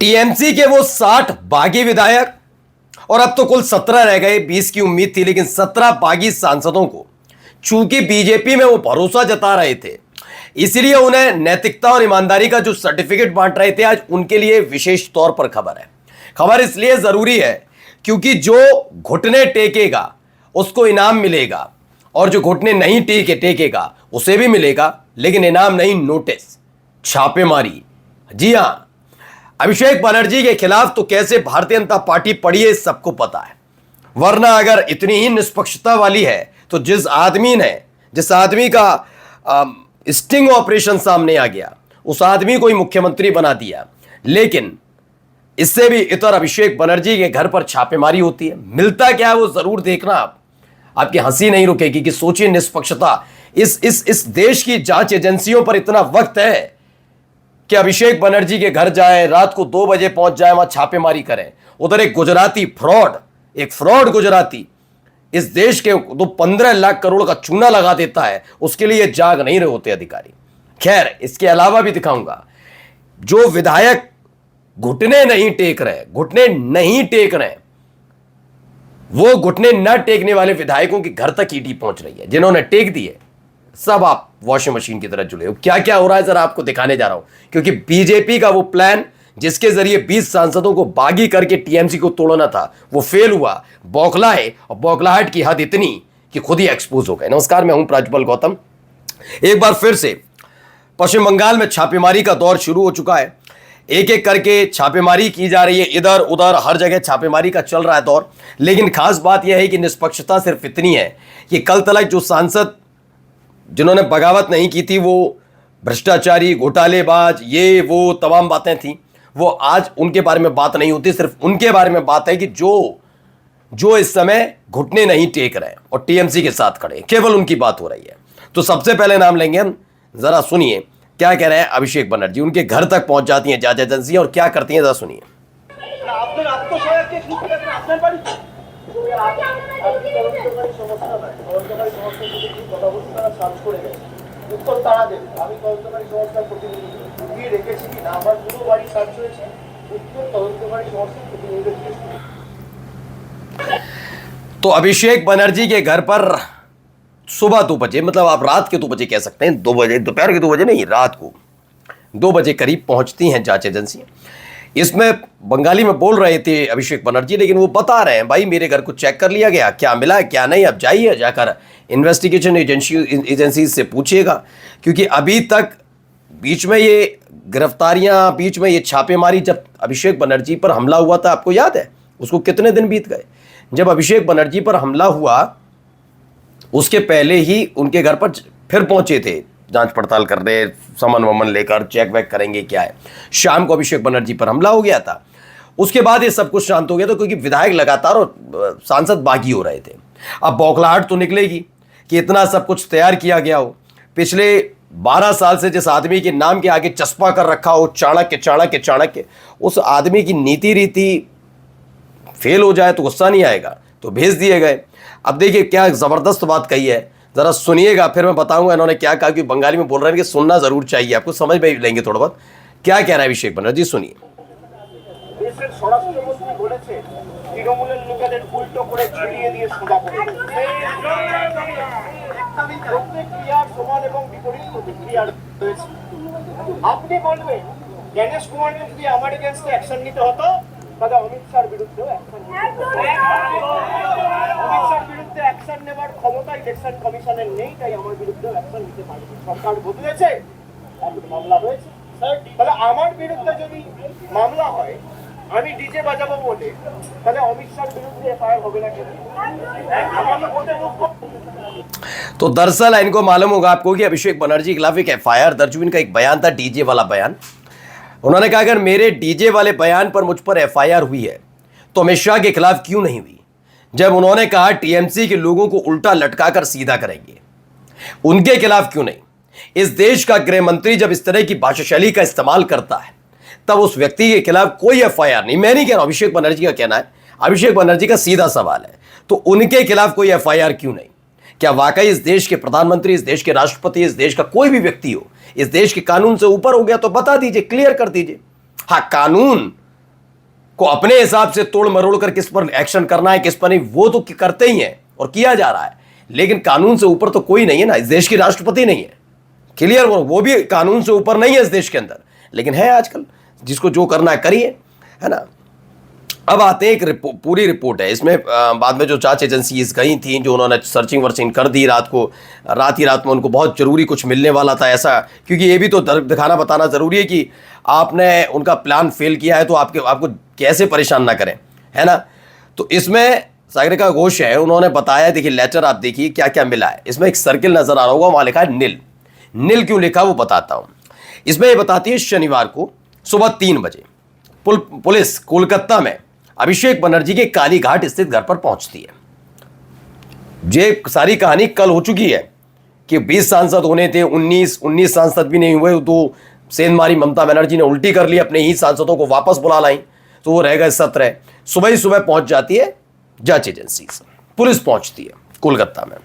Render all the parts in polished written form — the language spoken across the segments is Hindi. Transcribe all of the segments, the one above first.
टीएमसी के वो 60 बागी विधायक और अब तो कुल 17 रह गए। 20 की उम्मीद थी, लेकिन 17 बागी सांसदों को चूंकि बीजेपी में वो भरोसा जता रहे थे, इसलिए उन्हें नैतिकता और ईमानदारी का जो सर्टिफिकेट बांट रहे थे, आज उनके लिए विशेष तौर पर खबर है। खबर इसलिए जरूरी है क्योंकि जो घुटने टेकेगा उसको इनाम मिलेगा और जो घुटने नहीं टेकेगा उसे भी मिलेगा, लेकिन इनाम नहीं, नोटिस, छापेमारी। जी हां, अभिषेक बनर्जी के खिलाफ तो कैसे भारतीय जनता पार्टी पड़ी है सबको पता है। वरना अगर इतनी ही निष्पक्षता वाली है तो जिस आदमी का स्टिंग ऑपरेशन सामने आ गया, उस आदमी को ही मुख्यमंत्री बना दिया। लेकिन इससे भी इतर अभिषेक बनर्जी के घर पर छापेमारी होती है। मिलता क्या है वो जरूर देखना। आपकी हंसी नहीं रुकेगी कि सोचिए, निष्पक्षता, इस देश की जांच एजेंसियों पर इतना वक्त है कि अभिषेक बनर्जी के घर जाए, रात को 2 बजे पहुंच जाए, वहां छापेमारी करें। उधर एक गुजराती फ्रॉड गुजराती इस देश के तो 15 लाख करोड़ का चूना लगा देता है, उसके लिए जाग नहीं रहे होते अधिकारी। खैर, इसके अलावा भी दिखाऊंगा जो विधायक घुटने नहीं टेक रहे, वो घुटने न टेकने वाले विधायकों के घर तक ईडी पहुंच रही है। जिन्होंने टेक दिए सब आप वॉशिंग मशीन की तरह जुड़े हो। क्या क्या हो रहा है जरा आपको दिखाने जा रहा हूं, क्योंकि बीजेपी का वो प्लान जिसके जरिए 20 सांसदों को बागी करके टीएमसी को तोड़ना था, वो फेल हुआ। बौखलाए, और बौखलाहट की हद इतनी कि खुद ही एक्सपोज हो गए। नमस्कार, मैं हूं प्राज्वल गौतम। एक बार फिर से पश्चिम बंगाल में छापेमारी का दौर शुरू हो चुका है। एक एक करके छापेमारी की जा रही है, इधर उधर हर जगह छापेमारी का चल रहा है दौर। लेकिन खास बात यह है कि निष्पक्षता सिर्फ इतनी है कि कल तक जो सांसद जिन्होंने बगावत नहीं की थी, वो भ्रष्टाचारी, घोटालेबाज, ये वो तमाम बातें थी, वो आज उनके बारे में बात नहीं होती। सिर्फ उनके बारे में बात है कि जो इस समय घुटने नहीं टेक रहे और टीएमसी के साथ खड़े, केवल उनकी बात हो रही है। तो सबसे पहले नाम लेंगे हम, जरा सुनिए क्या कह रहे हैं अभिषेक बनर्जी। उनके घर तक पहुंच जाती हैं जांच एजेंसियां और क्या करती हैं, जरा सुनिए। तो अभिषेक बनर्जी के घर पर सुबह 2 बजे, मतलब आप रात के 2 बजे कह सकते हैं, 2 बजे, दोपहर के 2 बजे नहीं, रात को 2 बजे करीब पहुंचती हैं जांच एजेंसियां। इसमें बंगाली में बोल रहे थे अभिषेक बनर्जी, लेकिन वो बता रहे हैं भाई मेरे घर को चेक कर लिया गया, क्या मिला क्या नहीं, अब जाइए जाकर इन्वेस्टिगेशन एजेंसी से पूछिएगा। क्योंकि अभी तक बीच में ये गिरफ्तारियां, बीच में ये छापेमारी, जब अभिषेक बनर्जी पर हमला हुआ था, आपको याद है उसको कितने दिन बीत गए। जब अभिषेक बनर्जी पर हमला हुआ उसके पहले ही उनके घर पर फिर पहुंचे थे जांच पड़ताल करने, समन वमन लेकर, चेक वेक करेंगे क्या है। शाम को अभिषेक बनर्जी पर हमला हो गया था। उसके बाद ये सब कुछ शांत हो गया था, क्योंकि विधायक लगातार और सांसद बागी हो रहे थे। अब बौखलाहट तो निकलेगी कि इतना सब कुछ तैयार किया गया हो, पिछले 12 साल से जिस आदमी के नाम के आगे चस्पा कर रखा हो, चाणक्य, उस आदमी की नीति रीति फेल हो जाए तो गुस्सा नहीं आएगा, तो भेज दिए गए। अब देखिए क्या जबरदस्त बात कही है, जरा सुनिएगा, फिर मैं बताऊंगा इन्होंने क्या कहा। कि बंगाली में बोल रहे हैं कि सुनना जरूर चाहिए, आपको समझ में लेंगे थोड़ा बहुत क्या कह रहा है अभिषेक बनर्जी, सुनिए। আপনি বলবেন গণেশ কুমারকে যদি আমার এগেইনস্টে অ্যাকশন নিতে হতো তাহলে অমিত শাহর বিরুদ্ধে অ্যাকশন নিতে হতো। অমিত শাহর বিরুদ্ধে অ্যাকশন নেবার ক্ষমতা ইলেকশন কমিশনের নেই, তাই আমার বিরুদ্ধে অ্যাকশন নিতে পারে। সরকার বদলেছে, এখন মামলা হয়েছে। তাহলে আমার বিরুদ্ধে যদি মামলা হয়, আমি ডিজে বাজাবো বলে, তাহলে অমিত শাহর বিরুদ্ধে এফআইআর হবে না কেন? আমাকে বলতে মুখ। तो दरअसल इनको मालूम होगा आपको कि अभिषेक बनर्जी के खिलाफ एक एफआईआर दर्ज हुई। इनका एक बयान था, डीजे वाला बयान। उन्होंने कहा अगर मेरे डीजे वाले बयान पर मुझ पर एफआईआर हुई है तो अमित शाह के खिलाफ क्यों नहीं हुई। जब उन्होंने कहा टीएमसी के लोगों को उल्टा लटकाकर सीधा करेंगे, उनके खिलाफ क्यों नहीं। इस देश का गृह मंत्री जब इस तरह की भाषा शैली का इस्तेमाल करता है, तब उस व्यक्ति के खिलाफ कोई एफआईआर नहीं। मैं नहीं कह रहा, अभिषेक बनर्जी का कहना है, अभिषेक बनर्जी का सीधा सवाल है, तो उनके खिलाफ कोई एफआईआर क्यों नहीं। क्या वाकई इस देश के प्रधानमंत्री, इस देश के राष्ट्रपति, इस देश का कोई भी व्यक्ति हो, इस देश के कानून से ऊपर हो गया तो बता दीजिए, क्लियर कर दीजिए। हाँ, कानून को अपने हिसाब से तोड़ मरोड़ कर किस पर एक्शन करना है किस पर नहीं, वो तो करते ही हैं और किया जा रहा है, लेकिन कानून से ऊपर तो कोई नहीं है ना। इस देश की राष्ट्रपति नहीं है, क्लियर, वो भी कानून से ऊपर नहीं है इस देश के अंदर, लेकिन है आजकल जिसको जो करना है करिए, है ना। अब आते हैं एक पूरी रिपोर्ट है इसमें, बाद में जो जांच एजेंसीज गई थी, जो उन्होंने सर्चिंग वर्चिंग कर दी रात ही रात में, उनको बहुत जरूरी कुछ मिलने वाला था ऐसा, क्योंकि ये भी तो दिखाना बताना जरूरी है कि आपने उनका प्लान फेल किया है तो आपको कैसे परेशान ना करें, है ना। तो इसमें सागरिका घोष है, उन्होंने बताया, देखिए लेटर आप देखिए क्या क्या मिला है। इसमें एक सर्किल नजर आ रहा होगा, वहां लिखा है नील। नील क्यों लिखा वो बताता हूं। इसमें ये बताती है शनिवार को सुबह 3 बजे पुलिस कोलकाता में अभिषेक बनर्जी के कालीघाट स्थित घर पर पहुंचती है। ये सारी कहानी कल हो चुकी है कि 20 सांसद होने थे, 19 सांसद भी नहीं हुए, तो सेंधमारी ममता बनर्जी ने उल्टी कर ली, अपने ही सांसदों को वापस बुला लाई, तो वो रह गए 17। सुबह ही सुबह पहुंच जाती है जांच एजेंसी, पुलिस पहुंचती है कोलकाता में।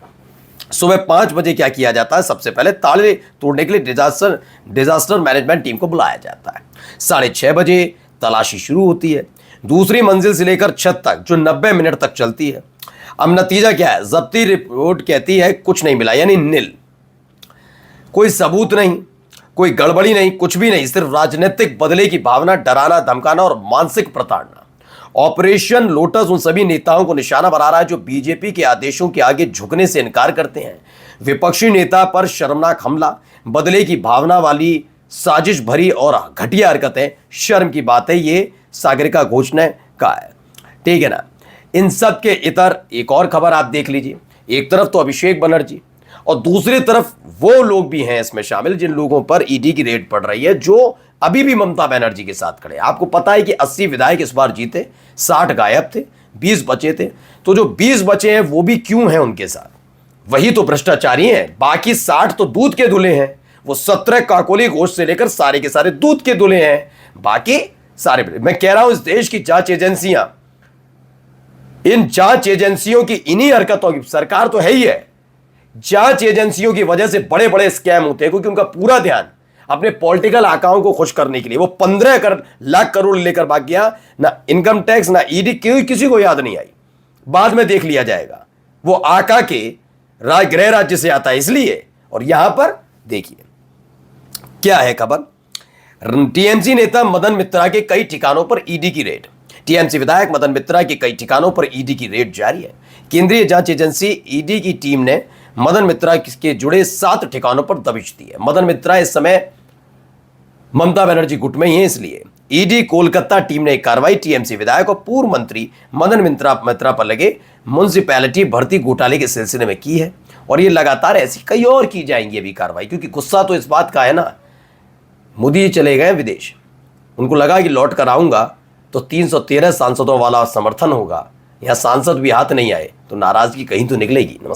सुबह 5 बजे क्या किया जाता है, सबसे पहले ताले तोड़ने के लिए डिजास्टर मैनेजमेंट टीम को बुलाया जाता है। 6:30 बजे तलाशी शुरू होती है, दूसरी मंजिल से लेकर छत तक, जो 90 मिनट तक चलती है। अब नतीजा क्या है, जब्ती रिपोर्ट कहती है कुछ नहीं मिला, यानी नील, कोई सबूत नहीं, कोई गड़बड़ी नहीं, कुछ भी नहीं, सिर्फ राजनीतिक बदले की भावना, डराना धमकाना और मानसिक प्रताड़ना। ऑपरेशन लोटस उन सभी नेताओं को निशाना बना रहा है जो बीजेपी के आदेशों के आगे झुकने से इनकार करते हैं। विपक्षी नेता पर शर्मनाक हमला, बदले की भावना वाली साजिश भरी और घटिया हरकतें, शर्म की बात है, ये सागरिका घोष ने कहा है, ठीक है ना। इन सब के इतर एक और खबर आप देख लीजिए, एक तरफ तो अभिषेक बनर्जी और दूसरी तरफ वो लोग भी हैं इसमें शामिल जिन लोगों पर ईडी की रेड पड़ रही है, जो अभी भी ममता बनर्जी के साथ खड़े। आपको पता है कि 80 विधायक इस बार जीते, 60 गायब थे, 20 बचे थे, तो जो 20 बचे हैं वो भी क्यों हैं उनके साथ, वही तो भ्रष्टाचारी हैं। बाकी 60 तो दूध के दूल्हे हैं, वो 17 काकोली घोष से लेकर सारे के सारे दूध के दूल्हे हैं, बाकी सारे। मैं कह रहा हूं इस देश की जांच एजेंसियां, इन जांच एजेंसियों की इन्हीं हरकतों की, सरकार तो है ही है, जांच एजेंसियों की वजह से बड़े बड़े स्कैम होते हैं, क्योंकि उनका पूरा ध्यान अपने पॉलिटिकल आकाओं को खुश करने के लिए, वो 15 लाख करोड़ लेकर भाग गया, ना इनकम टैक्स ना ईडी, किसी को याद नहीं आई, बाद में देख लिया जाएगा, वो आका के गृह राज्य से आता है इसलिए। और यहां पर देखिए क्या है खबर, टीएमसी नेता मदन मित्रा के कई ठिकानों पर ईडी की रेड। टीएमसी विधायक मदन मित्रा के कई ठिकानों पर ईडी की रेड जारी है। केंद्रीय जांच एजेंसी ईडी की टीम ने मदन मित्रा के जुड़े 7 ठिकानों पर दबिश दी है। मदन मित्रा इस समय ममता बनर्जी गुट में ही है, इसलिए ईडी कोलकाता टीम ने एक कार्रवाई टीएमसी विधायक और पूर्व मंत्री मदन मित्रा पर लगे म्युनिसिपैलिटी भर्ती घोटाले के सिलसिले में की है, और ये लगातार ऐसी कई और की जाएंगी अभी कार्रवाई, क्योंकि गुस्सा तो इस बात का है ना, मोदी चले गए विदेश, उनको लगा कि लौट कर आऊंगा तो 313 सांसदों वाला समर्थन होगा, यहां सांसद भी हाथ नहीं आए तो नाराजगी कहीं तो निकलेगी। नमस्कार।